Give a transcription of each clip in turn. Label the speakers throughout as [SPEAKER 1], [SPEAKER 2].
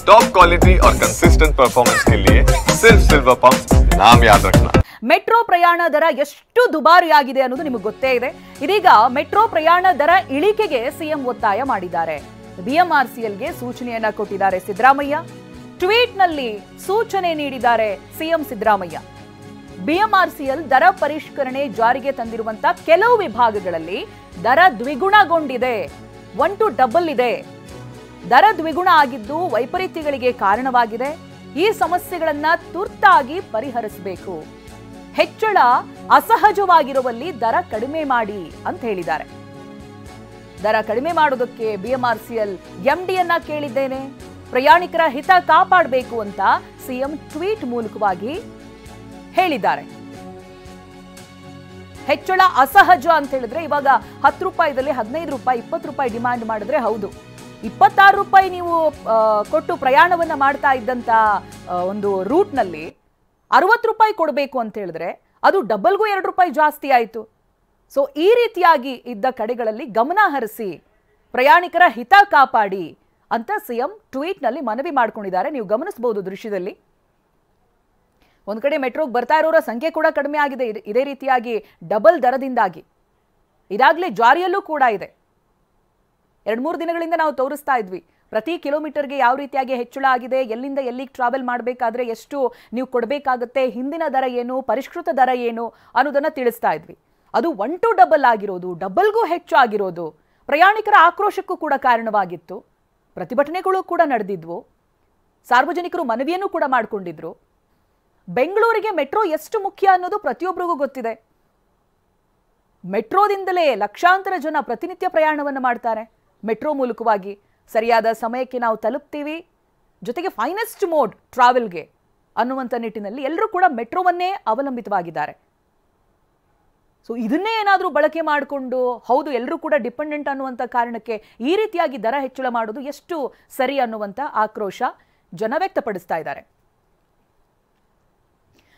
[SPEAKER 1] Top quality और consistent performance के लिए सिर्फ सिल्वर पंप नाम याद रखना।
[SPEAKER 2] ಮೆಟ್ರೋ ಪ್ರಯಾಣ ದರ ಎಷ್ಟು ದುಬಾರಿಯಾಗಿದೆ ಅನ್ನೋದು ನಿಮಗೆ ಗೊತ್ತೇ ಇದೆ. ಇದೀಗ ಮೆಟ್ರೋ ಪ್ರಯಾಣ ದರ ಇಳಿಕೆಗೆ ಸಿಎಂ ಒತ್ತಾಯ ಮಾಡಿದ್ದಾರೆ. ಬಿಎಂಆರ್ಸಿಎಲ್ಗೆ ಸೂಚನೆಯನ್ನ ಕೊಟ್ಟಿದ್ದಾರೆ ಸಿದ್ದರಾಮಯ್ಯ. ಟ್ವೀಟ್ನಲ್ಲಿ ಸೂಚನೆ ನೀಡಿದ್ದಾರೆ ಸಿಎಂ ಸಿದ್ದರಾಮಯ್ಯ. ಬಿಎಂಆರ್ಸಿಎಲ್ ದರ ಪರಿಷ್ಕರಣೆ ಜಾರಿಗೆ ತಂದಿರುವಂತ ಕೆಲವು ವಿಭಾಗಗಳಲ್ಲಿ ದರ ದ್ವಿಗುಣಗೊಂಡಿದೆ, 1 to double ಇದೆ. ದರ ದ್ವಿಗುಣ ಆಗಿದ್ದು ವೈಪರೀತ್ಯಗಳಿಗೆ ಕಾರಣವಾಗಿದೆ. ಈ ಸಮಸ್ಯೆಗಳನ್ನ ತುರ್ತಾಗಿ ಪರಿಹರಿಸಬೇಕು. ಹೆಚ್ಚಳ ಅಸಹಜವಾಗಿರುವಲ್ಲಿ ದರ ಕಡಿಮೆ ಮಾಡಿ ಅಂತ ಹೇಳಿದ್ದಾರೆ. ದರ ಕಡಿಮೆ ಮಾಡೋದಕ್ಕೆ ಬಿಎಂಆರ್ಸಿಎಲ್ ಎಂಡಿಯನ್ನ ಕೇಳಿದ್ದೇನೆ, ಪ್ರಯಾಣಿಕರ ಹಿತ ಕಾಪಾಡಬೇಕು ಅಂತ ಸಿಎಂ ಟ್ವೀಟ್ ಮೂಲಕವಾಗಿ ಹೇಳಿದ್ದಾರೆ. ಹೆಚ್ಚಳ ಅಸಹಜ ಅಂತ ಹೇಳಿದ್ರೆ ಇವಾಗ 10 ರೂಪಾಯಿದಲ್ಲಿ 15 ರೂಪಾಯಿ 20 ರೂಪಾಯಿ ಡಿಮ್ಯಾಂಡ್ ಮಾಡಿದ್ರೆ ಹೌದು, 26 ರೂಪಾಯಿ ನೀವು ಕೊಟ್ಟು ಪ್ರಯಾಣವನ್ನ ಮಾಡ್ತಾ ಇದ್ದಂತ ಒಂದು ರೂಟ್ನಲ್ಲಿ 60 ರೂಪಾಯಿ ಕೊಡಬೇಕು ಅಂತ ಹೇಳಿದ್ರೆ ಅದು ಡಬಲ್ಗೂ 2 ರೂಪಾಯಿ ಜಾಸ್ತಿ ಆಯಿತು. ಸೊ ಈ ರೀತಿಯಾಗಿ ಇದ್ದ ಕಡೆಗಳಲ್ಲಿ ಗಮನ ಹರಿಸಿ ಪ್ರಯಾಣಿಕರ ಹಿತ ಕಾಪಾಡಿ ಅಂತ ಸಿಎಂ ಟ್ವೀಟ್ನಲ್ಲಿ ಮನವಿ ಮಾಡ್ಕೊಂಡಿದ್ದಾರೆ. ನೀವು ಗಮನಿಸಬಹುದು ದೃಶ್ಯದಲ್ಲಿ. ಒಂದು ಕಡೆ ಮೆಟ್ರೋಗೆ ಬರ್ತಾ ಇರೋರ ಸಂಖ್ಯೆ ಕೂಡ ಕಡಿಮೆ ಆಗಿದೆ ಇದೇ ರೀತಿಯಾಗಿ ಡಬಲ್ ದರದಿಂದಾಗಿ. ಇದಾಗಲೇ ಜಾರಿಯಲ್ಲೂ ಕೂಡ ಇದೆ. 2-3 ದಿನಗಳಿಂದ ನಾವು ತೋರಿಸ್ತಾ ಇದ್ವಿ ಪ್ರತಿ ಕಿಲೋಮೀಟರ್ಗೆ ಯಾವ ರೀತಿಯಾಗಿ ಹೆಚ್ಚಳ ಆಗಿದೆ, ಎಲ್ಲಿಂದ ಎಲ್ಲಿಗೆ ಟ್ರಾವೆಲ್ ಮಾಡಬೇಕಾದ್ರೆ ಎಷ್ಟು ನೀವು ಕೊಡಬೇಕಾಗುತ್ತೆ, ಹಿಂದಿನ ದರ ಏನು, ಪರಿಷ್ಕೃತ ದರ ಏನು ಅನ್ನೋದನ್ನ ತಿಳಿಸ್ತಾ ಇದ್ವಿ. ಅದು 1 to double ಆಗಿರೋದು, ಡಬಲ್ಗೂ ಹೆಚ್ಚು ಆಗಿರೋದು ಪ್ರಯಾಣಿಕರ ಆಕ್ರೋಶಕ್ಕೂ ಕೂಡ ಕಾರಣವಾಗಿತ್ತು. ಪ್ರತಿಭಟನೆಗಳು ಕೂಡ ನಡೆದಿದ್ವು, ಸಾರ್ವಜನಿಕರು ಮನವಿಯನ್ನು ಕೂಡ ಮಾಡಿಕೊಂಡಿದ್ರು. ಬೆಂಗಳೂರಿಗೆ ಮೆಟ್ರೋ ಎಷ್ಟು ಮುಖ್ಯ ಅನ್ನೋದು ಪ್ರತಿಯೊಬ್ಬರಿಗೂ ಗೊತ್ತಿದೆ. ಮೆಟ್ರೋದಿಂದಲೇ ಲಕ್ಷಾಂತರ ಜನ ಪ್ರತಿನಿತ್ಯ ಪ್ರಯಾಣವನ್ನು ಮಾಡ್ತಾರೆ. ಮೆಟ್ರೋ ಮೂಲಕವಾಗಿ ಸರಿಯಾದ ಸಮಯಕ್ಕೆ ನಾವು ತಲುಪ್ತೀವಿ, ಜೊತೆಗೆ ಫೈನೆಸ್ಟ್ ಮೋಡ್ ಟ್ರಾವೆಲ್ಗೆ ಅನ್ನುವಂಥ ನಿಟ್ಟಿನಲ್ಲಿ ಎಲ್ಲರೂ ಕೂಡ ಮೆಟ್ರೋವನ್ನೇ ಅವಲಂಬಿತವಾಗಿದ್ದಾರೆ. ಸೊ ಇದನ್ನೇ ಏನಾದರೂ ಬಳಕೆ ಮಾಡಿಕೊಂಡು ಹೌದು ಎಲ್ಲರೂ ಕೂಡ ಡಿಪೆಂಡೆಂಟ್ ಅನ್ನುವಂಥ ಕಾರಣಕ್ಕೆ ಈ ರೀತಿಯಾಗಿ ದರ ಹೆಚ್ಚಳ ಮಾಡೋದು ಎಷ್ಟು ಸರಿ ಅನ್ನುವಂಥ ಆಕ್ರೋಶ ಜನ ವ್ಯಕ್ತಪಡಿಸ್ತಾ ಇದ್ದಾರೆ.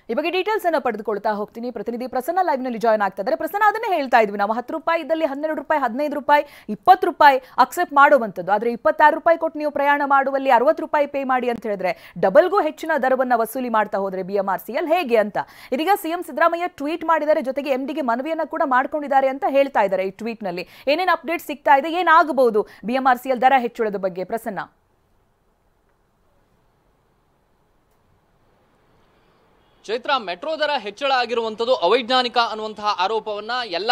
[SPEAKER 2] ಈ ಬಗ್ಗೆ ಡೀಟೇಲ್ಸ್ ಅನ್ನು ಪಡೆದುಕೊಳ್ತಾ ಹೋಗ್ತೀನಿ. ಪ್ರತಿನಿಧಿ ಪ್ರಸನ್ನ ಲೈವ್ ನಲ್ಲಿ ಜಾಯ್ನ್ ಆಗ್ತಾ ಇದ್ದಾರೆ. ಪ್ರಸನ್ನ, ಅದನ್ನೇ ಹೇಳ್ತಾ ಇದ್ವಿ ನಾವು, 10 ರೂಪಾಯಿ ಇದ್ದಲ್ಲಿ 12 ರೂಪಾಯಿ 15 ರೂಪಾಯಿ 20 ರೂಪಾಯಿ ಅಕ್ಸೆಪ್ಟ್ ಮಾಡುವಂಥದ್ದು. ಆದರೆ 26 ರೂಪಾಯಿ ಕೊಟ್ಟು ನೀವು ಪ್ರಯಾಣ ಮಾಡುವಲ್ಲಿ 60 ರೂಪಾಯಿ ಪೇ ಮಾಡಿ ಅಂತ ಹೇಳಿದ್ರೆ ಡಬಲ್ಗೂ ಹೆಚ್ಚಿನ ದರವನ್ನು ವಸೂಲಿ ಮಾಡ್ತಾ ಹೋದ್ರೆ ಬಿಎಂಆರ್ಸಿಎಲ್ ಹೇಗೆ ಅಂತ ಇದೀಗ ಸಿಎಂ ಸಿದ್ದರಾಮಯ್ಯ ಟ್ವೀಟ್ ಮಾಡಿದ್ದಾರೆ. ಜೊತೆಗೆ ಎಂಡಿಗೆ ಮನವಿಯನ್ನ ಕೂಡ ಮಾಡ್ಕೊಂಡಿದ್ದಾರೆ ಅಂತ ಹೇಳ್ತಾ ಇದ್ದಾರೆ. ಈ ಟ್ವೀಟ್ ನಲ್ಲಿ ಏನೇನು ಅಪ್ಡೇಟ್ ಸಿಗ್ತಾ ಇದೆ, ಏನಾಗಬಹುದು ಬಿಎಂಆರ್ಸಿಎಲ್ ದರ ಹೆಚ್ಚಳದ ಬಗ್ಗೆ ಪ್ರಸನ್ನ?
[SPEAKER 3] ಚೈತ್ರ, ಮೆಟ್ರೋ ದರ ಹೆಚ್ಚಳ ಆಗಿರುವಂಥದ್ದು ಅವೈಜ್ಞಾನಿಕ ಅನ್ನುವಂತಹ ಆರೋಪವನ್ನ ಎಲ್ಲ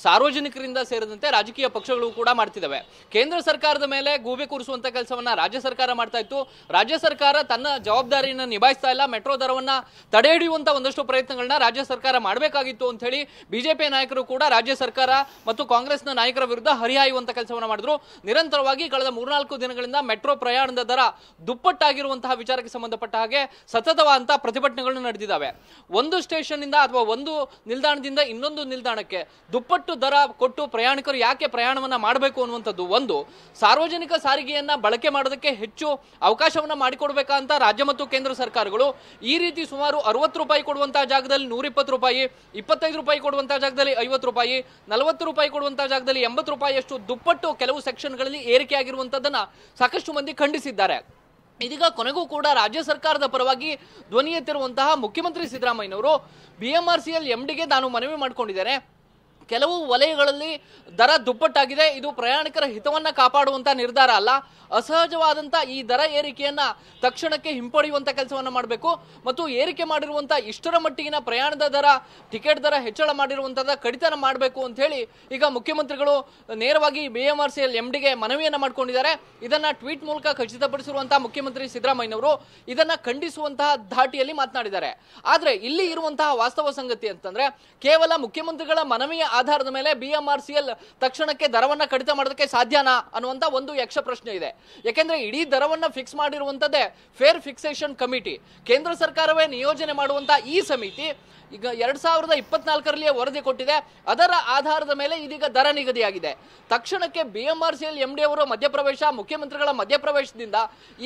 [SPEAKER 3] ಸಾರ್ವಜನಿಕರಿಂದ ಸೇರಿದಂತೆ ರಾಜಕೀಯ ಪಕ್ಷಗಳು ಕೂಡ ಮಾಡ್ತಿದ್ದಾವೆ. ಕೇಂದ್ರ ಸರ್ಕಾರದ ಮೇಲೆ ಗೂಬೆ ಕೂರಿಸುವಂತ ಕೆಲಸವನ್ನ ರಾಜ್ಯ ಸರ್ಕಾರ ಮಾಡ್ತಾ ಇತ್ತು. ರಾಜ್ಯ ಸರ್ಕಾರ ತನ್ನ ಜವಾಬ್ದಾರಿಯನ್ನು ನಿಭಾಯಿಸ್ತಾ ಇಲ್ಲ. ಮೆಟ್ರೋ ದರವನ್ನ ತಡೆ ಹಿಡಿಯುವಂತ ಒಂದಷ್ಟು ಪ್ರಯತ್ನಗಳನ್ನ ರಾಜ್ಯ ಸರ್ಕಾರ ಮಾಡಬೇಕಾಗಿತ್ತು ಅಂತ ಹೇಳಿ ಬಿಜೆಪಿ ನಾಯಕರು ಕೂಡ ರಾಜ್ಯ ಸರ್ಕಾರ ಮತ್ತು ಕಾಂಗ್ರೆಸ್ನ ನಾಯಕರ ವಿರುದ್ಧ ಹರಿಹಾಯುವಂತ ಕೆಲಸವನ್ನ ಮಾಡಿದ್ರು. ನಿರಂತರವಾಗಿ ಕಳೆದ 3-4 ದಿನಗಳಿಂದ ಮೆಟ್ರೋ ಪ್ರಯಾಣದ ದರ ದುಪ್ಪಟ್ಟಾಗಿರುವಂತಹ ವಿಚಾರಕ್ಕೆ ಸಂಬಂಧಪಟ್ಟ ಹಾಗೆ ಸತತವಾದಂತಹ ಪ್ರತಿಭಟನೆಗಳು ನಡೆದಿದ್ದಾವೆ. ಒಂದು ಸ್ಟೇಷನ್ ಇಂದ ಅಥವಾ ಒಂದು ನಿಲ್ದಾಣದಿಂದ ಇನ್ನೊಂದು ನಿಲ್ದಾಣಕ್ಕೆ ದುಪ್ಪಟ್ಟು ದರ ಕೊಟ್ಟು ಪ್ರಯಾಣಿಕರು ಯಾಕೆ ಪ್ರಯಾಣವನ್ನ ಮಾಡಬೇಕು ಅನ್ನುವಂಥದ್ದು ಒಂದು. ಸಾರ್ವಜನಿಕ ಸಾರಿಗೆಯನ್ನ ಬಳಕೆ ಮಾಡೋದಕ್ಕೆ ಹೆಚ್ಚು ಅವಕಾಶವನ್ನ ಮಾಡಿಕೊಡ್ಬೇಕಂತ ರಾಜ್ಯ ಮತ್ತು ಕೇಂದ್ರ ಸರ್ಕಾರಗಳು ಈ ರೀತಿ ಸುಮಾರು 60 ರೂಪಾಯಿ ಕೊಡುವಂತಹ ಜಾಗದಲ್ಲಿ 120 ರೂಪಾಯಿ, 25 ರೂಪಾಯಿ ಕೊಡುವಂತಹ ಜಾಗದಲ್ಲಿ 50 ರೂಪಾಯಿ, 40 ರೂಪಾಯಿ ಕೊಡುವಂತಹ ಜಾಗದಲ್ಲಿ 80 ರೂಪಾಯಿಯಷ್ಟು ದುಪ್ಪಟ್ಟು ಕೆಲವು ಸೆಕ್ಷನ್ಗಳಲ್ಲಿ ಏರಿಕೆ ಆಗಿರುವಂತದ್ದನ್ನ ಸಾಕಷ್ಟು ಮಂದಿ ಖಂಡಿಸಿದ್ದಾರೆ. ಇದೀಗ ಕೊನೆಗೂ ಕೂಡ ರಾಜ್ಯ ಸರ್ಕಾರದ ಪರವಾಗಿ ಧ್ವನಿ ಎತ್ತಿರುವಂತಹ ಮುಖ್ಯಮಂತ್ರಿ ಸಿದ್ದರಾಮಯ್ಯನವರು ಬಿಎಂಆರ್ಸಿಎಲ್ ಎಂಡಿಗೆ ನಾನು ಮನವಿ ಮಾಡಿಕೊಂಡಿದ್ದೇನೆ. ಕೆಲವು ವಲಯಗಳಲ್ಲಿ ದರ ದುಪ್ಪಟ್ಟಾಗಿದೆ, ಇದು ಪ್ರಯಾಣಿಕರ ಹಿತವನ್ನ ಕಾಪಾಡುವಂತ ನಿರ್ಧಾರ ಅಲ್ಲ. ಅಸಹಜವಾದಂಥ ಈ ದರ ಏರಿಕೆಯನ್ನ ತಕ್ಷಣಕ್ಕೆ ಹಿಂಪಡೆಯುವಂತ ಕೆಲಸವನ್ನ ಮಾಡಬೇಕು ಮತ್ತು ಏರಿಕೆ ಮಾಡಿರುವಂತ ಇಷ್ಟರ ಮಟ್ಟಿಗಿನ ಪ್ರಯಾಣದ ದರ, ಟಿಕೆಟ್ ದರ ಹೆಚ್ಚಳ ಮಾಡಿರುವಂತದ ಕಡಿತನ ಮಾಡಬೇಕು ಅಂತ ಹೇಳಿ ಈಗ ಮುಖ್ಯಮಂತ್ರಿಗಳು ನೇರವಾಗಿ ಬಿಎಂಆರ್ಸಿಎಲ್ ಎಂಡಿಗೆ ಮನವಿಯನ್ನ ಮಾಡ್ಕೊಂಡಿದ್ದಾರೆ. ಇದನ್ನ ಟ್ವೀಟ್ ಮೂಲಕ ಖಚಿತಪಡಿಸಿರುವಂತಹ ಮುಖ್ಯಮಂತ್ರಿ ಸಿದ್ದರಾಮಯ್ಯನವರು ಇದನ್ನ ಖಂಡಿಸುವಂತಹ ಧಾಟಿಯಲ್ಲಿ ಮಾತನಾಡಿದ್ದಾರೆ. ಆದ್ರೆ ಇಲ್ಲಿ ಇರುವಂತಹ ವಾಸ್ತವ ಸಂಗತಿ ಅಂತಂದ್ರೆ ಕೇವಲ ಮುಖ್ಯಮಂತ್ರಿಗಳ ಮನವಿಯ ಆಧಾರದ ಮೇಲೆ ಬಿಎಂಆರ್ಸಿಎಲ್ ತಕ್ಷಣಕ್ಕೆ ದರವನ್ನ ಕಡಿತ ಮಾಡೋದಕ್ಕೆ ಸಾಧ್ಯನಾ ಅನ್ನುವಂತ ಒಂದು ಯಕ್ಷ ಪ್ರಶ್ನೆ ಇದೆ. ಯಾಕೆಂದ್ರೆ ಇಡೀ ದರವನ್ನ ಫಿಕ್ಸ್ ಮಾಡಿರುವಂತದ್ದೇ ಫೇರ್ ಫಿಕ್ಸೇಷನ್ ಕಮಿಟಿ, ಕೇಂದ್ರ ಸರ್ಕಾರವೇ ನಿಯೋಜನೆ ಮಾಡುವಂತ ಈ ಸಮಿತಿ ಈಗ 2024ರಲ್ಲಿ ವರದಿ ಕೊಟ್ಟಿದೆ. ಅದರ ಆಧಾರದ ಮೇಲೆ ಇದೀಗ ದರ ನಿಗದಿಯಾಗಿದೆ. ತಕ್ಷಣಕ್ಕೆ ಬಿಎಂಆರ್ಸಿಎಲ್ ಎಂಡಿ ಅವರು ಮಧ್ಯಪ್ರವೇಶ, ಮುಖ್ಯಮಂತ್ರಿಗಳ ಮಧ್ಯಪ್ರವೇಶದಿಂದ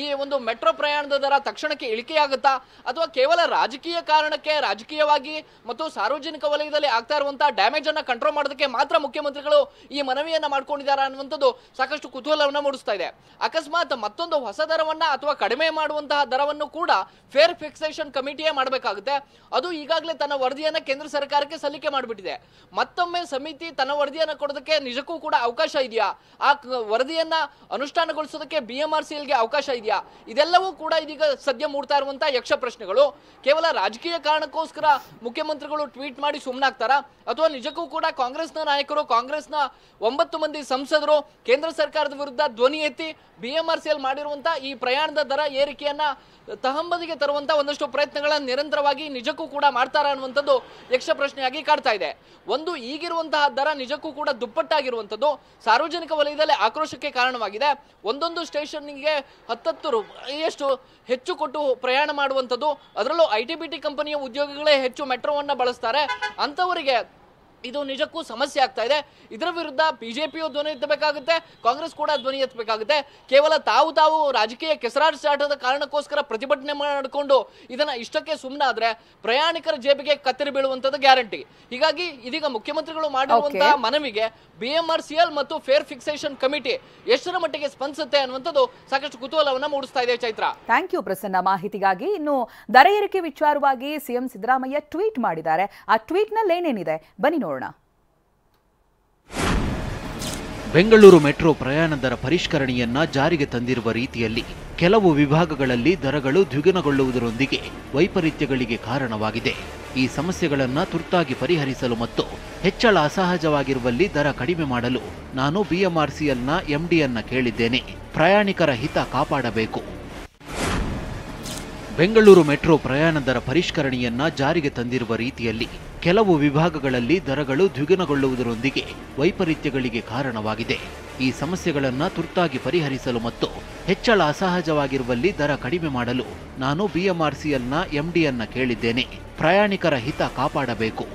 [SPEAKER 3] ಈ ಒಂದು ಮೆಟ್ರೋ ಪ್ರಯಾಣದ ದರ ತಕ್ಷಣಕ್ಕೆ ಇಳಿಕೆಯಾಗುತ್ತಾ ಅಥವಾ ಕೇವಲ ರಾಜಕೀಯ ಕಾರಣಕ್ಕೆ ರಾಜಕೀಯವಾಗಿ ಮತ್ತು ಸಾರ್ವಜನಿಕ ವಲಯದಲ್ಲಿ ಆಗ್ತಾ ಇರುವಂತಹ ಡ್ಯಾಮೇಜ್ ಅನ್ನ ಕಂಟ್ರೋಲ್ ಕಂಟ್ರೋಲ್ ಮಾಡೋದಕ್ಕೆ ಮಾತ್ರ ಮುಖ್ಯಮಂತ್ರಿಗಳು ಈ ಮನವಿಯನ್ನ ಮಾಡ್ಕೊಂಡಿದ್ದಾರೆ ಅನ್ನುವಂಥದ್ದು ಸಾಕಷ್ಟು ಕುತೂಹಲವನ್ನ ಮೂಡಿಸ್ತಾ ಇದೆ. ಅಕಸ್ಮಾತ್ ಮತ್ತೊಂದು ಹೊಸ ದರವನ್ನ ಅಥವಾ ಕಡಿಮೆ ಮಾಡುವಂತಹ ದರವನ್ನು ಕೂಡ ಫೇರ್ ಫಿಕ್ಸೇಷನ್ ಕಮಿಟಿಯೇ ಮಾಡಬೇಕಾಗುತ್ತೆ. ಅದು ಈಗಾಗಲೇ ತನ್ನ ವರದಿಯನ್ನ ಕೇಂದ್ರ ಸರ್ಕಾರಕ್ಕೆ ಸಲ್ಲಿಕೆ ಮಾಡಿಬಿಟ್ಟಿದೆ. ಮತ್ತೊಮ್ಮೆ ಸಮಿತಿ ತನ್ನ ವರದಿಯನ್ನ ಕೊಡೋದಕ್ಕೆ ನಿಜಕ್ಕೂ ಕೂಡ ಅವಕಾಶ ಇದೆಯಾ? ಆ ವರದಿಯನ್ನ ಅನುಷ್ಠಾನಗೊಳಿಸೋದಕ್ಕೆ BMRCLಗೆ ಅವಕಾಶ ಇದೆಯಾ? ಇದೆಲ್ಲವೂ ಕೂಡ ಇದೀಗ ಸದ್ಯ ಮೂಡ್ತಾ ಇರುವಂತಹ ಯಕ್ಷ ಪ್ರಶ್ನೆಗಳು. ಕೇವಲ ರಾಜಕೀಯ ಕಾರಣಕ್ಕೋಸ್ಕರ ಮುಖ್ಯಮಂತ್ರಿಗಳು ಟ್ವೀಟ್ ಮಾಡಿ ಸುಮ್ಮನಾಗ್ತಾರಾ ಅಥವಾ ನಿಜಕ್ಕೂ ಕೂಡ ಕಾಂಗ್ರೆಸ್ನ ನಾಯಕರು, ಕಾಂಗ್ರೆಸ್ನ 9 ಮಂದಿ ಸಂಸದರು ಕೇಂದ್ರ ಸರ್ಕಾರದ ವಿರುದ್ಧ ಧ್ವನಿ ಎತ್ತಿ BMRCL ಮಾಡಿರುವಂತಹ ಈ ಪ್ರಯಾಣದ ದರ ಏರಿಕೆಯನ್ನ ತಹಂಬದಿಗೆ ತರುವಂತ ಒಂದಷ್ಟು ಪ್ರಯತ್ನಗಳನ್ನು ನಿರಂತರವಾಗಿ ನಿಜಕ್ಕೂ ಕೂಡ ಮಾಡ್ತಾರ ಅನ್ನುವಂಥದ್ದು ಯಕ್ಷ ಪ್ರಶ್ನೆಯಾಗಿ ಕಾಡ್ತಾ ಇದೆ. ಒಂದು ಈಗಿರುವಂತಹ ದರ ನಿಜಕ್ಕೂ ಕೂಡ ದುಪ್ಪಟ್ಟಾಗಿರುವಂಥದ್ದು ಸಾರ್ವಜನಿಕ ವಲಯದಲ್ಲಿ ಆಕ್ರೋಶಕ್ಕೆ ಕಾರಣವಾಗಿದೆ. ಒಂದೊಂದು ಸ್ಟೇಷನ್ಗೆ 10 ರೂಪಾಯಿಯಷ್ಟು ಹೆಚ್ಚು ಕೊಟ್ಟು ಪ್ರಯಾಣ ಮಾಡುವಂಥದ್ದು, ಅದರಲ್ಲೂ IT-BT ಕಂಪನಿಯ ಉದ್ಯೋಗಿಗಳೇ ಹೆಚ್ಚು ಮೆಟ್ರೋವನ್ನ ಬಳಸ್ತಾರೆ. ಅಂಥವರಿಗೆ ಇದು ನಿಜಕ್ಕೂ ಸಮಸ್ಯೆ ಆಗ್ತಾ ಇದೆ. ಇದರ ವಿರುದ್ಧ ಬಿಜೆಪಿಯು ಧ್ವನಿ ಎತ್ತಬೇಕಾಗುತ್ತೆ, ಕಾಂಗ್ರೆಸ್ ಕೂಡ ಧ್ವನಿ ಎತ್ತಬೇಕಾಗುತ್ತೆ. ಕೇವಲ ತಾವು ರಾಜಕೀಯ ಕೆಸರಾಟ ಕಾರಣಕ್ಕೋಸ್ಕರ ಪ್ರತಿಭಟನೆ ಮಾಡಿಕೊಂಡು ಇದನ್ನ ಇಷ್ಟಕ್ಕೆ ಸುಮ್ಮನಾದ್ರೆ ಪ್ರಯಾಣಿಕರ ಜೇಬಿಗೆ ಕತ್ತರಿ ಬೀಳುವಂತದ್ದು ಗ್ಯಾರಂಟಿ. ಹೀಗಾಗಿ ಇದೀಗ ಮುಖ್ಯಮಂತ್ರಿಗಳು ಮಾಡಿರುವಂತಹ ಮನವಿಗೆ BMRCL ಮತ್ತು ಫೇರ್ ಫಿಕ್ಸೇಷನ್ ಕಮಿಟಿ ಎಷ್ಟರ ಮಟ್ಟಿಗೆ ಸ್ಪಂದಿಸುತ್ತೆ ಅನ್ನುವಂಥದ್ದು ಸಾಕಷ್ಟು ಕುತೂಹಲವನ್ನ ಮೂಡಿಸ್ತಾ ಇದೆ. ಚೈತ್ರ,
[SPEAKER 2] ಥ್ಯಾಂಕ್ ಯು ಪ್ರಸನ್ನ ಮಾಹಿತಿಗಾಗಿ. ಇನ್ನು ದರ ಏರಿಕೆ ವಿಚಾರವಾಗಿ ಸಿಎಂ ಸಿದ್ದರಾಮಯ್ಯ ಟ್ವೀಟ್ ಮಾಡಿದ್ದಾರೆ. ಆ ಟ್ವೀಟ್ ನಲ್ಲಿ ಏನೇನಿದೆ ಬನ್ನಿ ನೋಡೋಣ.
[SPEAKER 4] ಬೆಂಗಳೂರು ಮೆಟ್ರೋ ಪ್ರಯಾಣ ದರ ಪರಿಷ್ಕರಣೆಯನ್ನ ಜಾರಿಗೆ ತಂದಿರುವ ರೀತಿಯಲ್ಲಿ ಕೆಲವು ವಿಭಾಗಗಳಲ್ಲಿ ದರಗಳು ದ್ವಿಗುಣಗೊಳ್ಳುವುದರೊಂದಿಗೆ ವೈಪರೀತ್ಯಗಳಿಗೆ ಕಾರಣವಾಗಿದೆ. ಈ ಸಮಸ್ಯೆಗಳನ್ನು ತುರ್ತಾಗಿ ಪರಿಹರಿಸಲು ಮತ್ತು ಹೆಚ್ಚಳ ಅಸಹಜವಾಗಿರುವಲ್ಲಿ ದರ ಕಡಿಮೆ ಮಾಡಲು ನಾನು BMRCLನ MDಯನ್ನ ಕೇಳಿದ್ದೇನೆ. ಪ್ರಯಾಣಿಕರ ಹಿತ ಕಾಪಾಡಬೇಕು. ಬೆಂಗಳೂರು ಮೆಟ್ರೋ ಪ್ರಯಾಣ ದರ ಪರಿಷ್ಕರಣೆಯನ್ನ ಜಾರಿಗೆ ತಂದಿರುವ ರೀತಿಯಲ್ಲಿ ಕೆಲವು ವಿಭಾಗಗಳಲ್ಲಿ ದರಗಳು ದ್ವಿಗುಣಗೊಳ್ಳುವುದರೊಂದಿಗೆ ವೈಪರೀತ್ಯಗಳಿಗೆ ಕಾರಣವಾಗಿದೆ. ಈ ಸಮಸ್ಯೆಗಳನ್ನು ತುರ್ತಾಗಿ ಪರಿಹರಿಸಲು ಮತ್ತು ಹೆಚ್ಚಳ ಅಸಹಜವಾಗಿರುವಲ್ಲಿ ದರ ಕಡಿಮೆ ಮಾಡಲು ನಾನು BMRCLನ MDಯನ್ನ ಕೇಳಿದ್ದೇನೆ. ಪ್ರಯಾಣಿಕರ ಹಿತ ಕಾಪಾಡಬೇಕು.